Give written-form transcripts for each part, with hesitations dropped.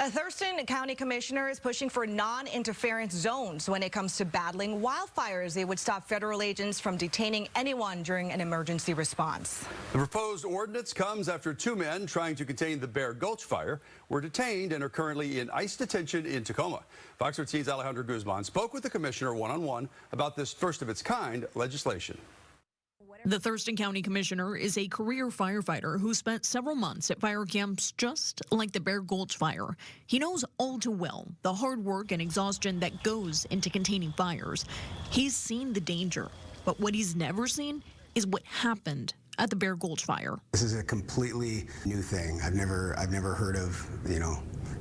A Thurston County commissioner is pushing for non-interference zones when it comes to battling wildfires. They would stop federal agents from detaining anyone during an emergency response. The proposed ordinance comes after two men trying to contain the Bear Gulch Fire were detained and are currently in ICE detention in Tacoma. Fox 13's Alejandro Guzman spoke with the commissioner one-on-one about this first-of-its-kind legislation. The Thurston County commissioner is a career firefighter who spent several months at fire camps just like the Bear Gulch Fire. He knows all too well the hard work and exhaustion that goes into containing fires. He's seen the danger, but what he's never seen is what happened at the Bear Gulch Fire. This is a completely new thing. I've never heard of,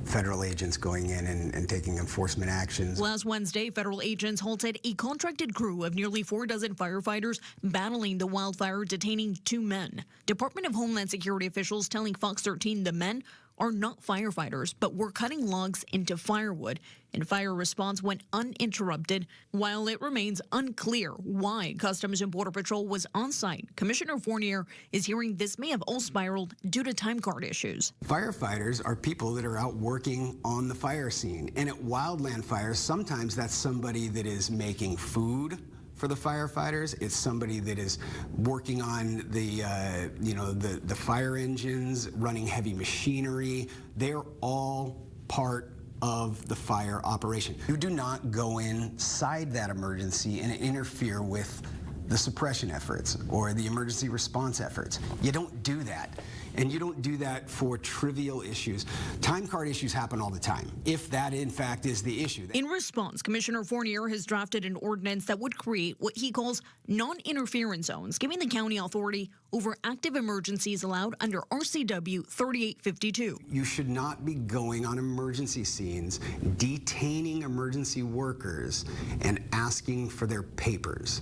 federal agents going in and taking enforcement actions. Last Wednesday, federal agents halted a contracted crew of nearly 4 dozen firefighters battling the wildfire, detaining 2 men. Department of Homeland Security officials telling Fox 13 the men are not firefighters, but were cutting logs into firewood, and fire response went uninterrupted. While it remains unclear why Customs and Border Patrol was on site, Commissioner Fournier is hearing this may have all spiraled due to time card issues. Firefighters are people that are out working on the fire scene, and at wildland fires, sometimes that's somebody that is making food for the firefighters. It's somebody that is working on the fire engines, running heavy machinery. They're all part of the fire operation. You do not go inside that emergency and interfere with the suppression efforts or the emergency response efforts. You don't do that. And you don't do that for trivial issues. Time card issues happen all the time, if that in fact is the issue. In response, Commissioner Fournier has drafted an ordinance that would create what he calls non-interference zones, giving the county authority over active emergencies allowed under RCW 3852. You should not be going on emergency scenes, detaining emergency workers, and asking for their papers.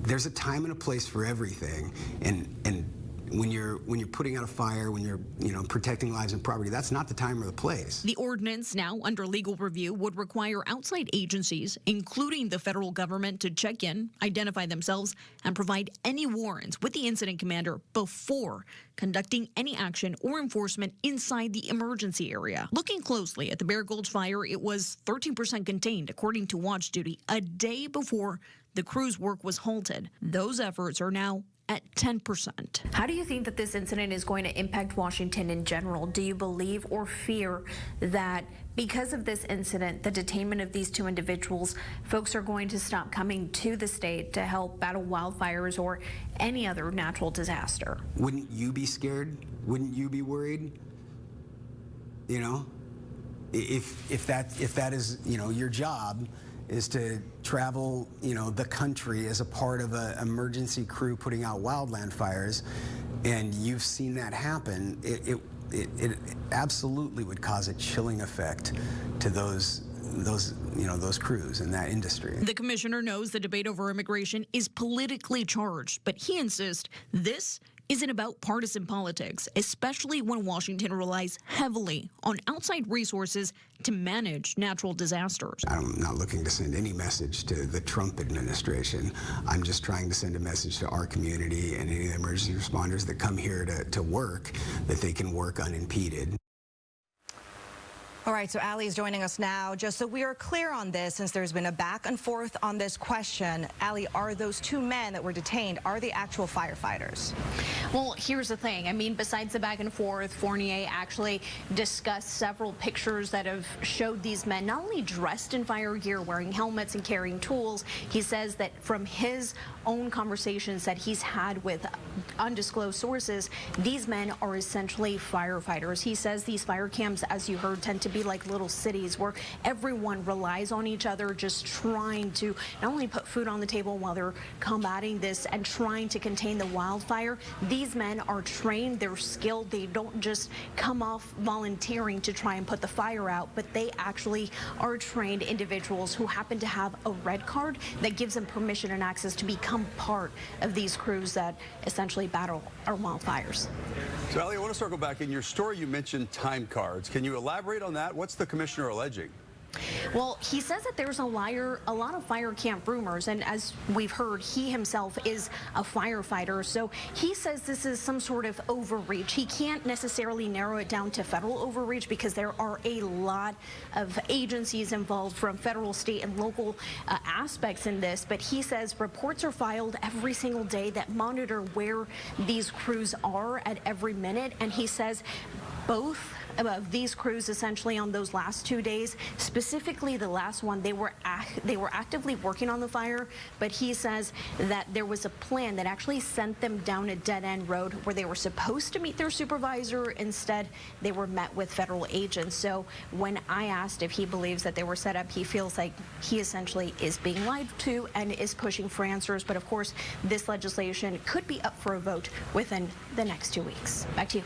There's a time and a place for everything, and when you're putting out a fire, when you're protecting lives and property, that's not the time or the place. The ordinance, now under legal review, would require outside agencies, including the federal government, to check in, identify themselves, and provide any warrants with the incident commander before conducting any action or enforcement inside the emergency area. Looking closely at the Bear Gulch Fire, it was 13% contained, according to Watch Duty, a day before the crew's work was halted. Those efforts are now at 10%. How do you think that this incident is going to impact Washington in general? Do you believe or fear that because of this incident, the detainment of these 2 individuals, folks are going to stop coming to the state to help battle wildfires or any other natural disaster? Wouldn't you be scared? Wouldn't you be worried? If that is your job, is to travel, the country as a part of an emergency crew putting out wildland fires, and you've seen that happen, it absolutely would cause a chilling effect to those crews in that industry. The commissioner knows the debate over immigration is politically charged, but he insists this isn't about partisan politics, especially when Washington relies heavily on outside resources to manage natural disasters. I'm not looking to send any message to the Trump administration. I'm just trying to send a message to our community and any of the emergency responders that come here to work, that they can work unimpeded. All right, so Allie is joining us now. Just so we are clear on this, since there's been a back and forth on this question, Allie, are those 2 men that were detained, are the actual firefighters? Well, here's the thing. I mean, besides the back and forth, Fournier actually discussed several pictures that have showed these men not only dressed in fire gear, wearing helmets and carrying tools. He says that from his own conversations that he's had with undisclosed sources, these men are essentially firefighters. He says these fire camps, as you heard, tend to be like little cities where everyone relies on each other, just trying to not only put food on the table while they're combating this and trying to contain the wildfire. These men are trained, they're skilled, they don't just come off volunteering to try and put the fire out, but they actually are trained individuals who happen to have a red card that gives them permission and access to become part of these crews that essentially battle our wildfires. So, Allie, I want to circle back. In your story, you mentioned time cards. Can you elaborate on that? What's the commissioner alleging? Well, he says that there's a lot of fire camp rumors, and as we've heard, he himself is a firefighter, so he says this is some sort of overreach. He can't necessarily narrow it down to federal overreach because there are a lot of agencies involved from federal, state, and local aspects in this, but he says reports are filed every single day that monitor where these crews are at every minute, and he says both of these crews essentially on those last 2 days, specifically the last one, they were actively working on the fire, but he says that there was a plan that actually sent them down a dead-end road where they were supposed to meet their supervisor. Instead, they were met with federal agents. So when I asked if he believes that they were set up, he feels like he essentially is being lied to and is pushing for answers. But of course, this legislation could be up for a vote within the next 2 weeks. Back to you.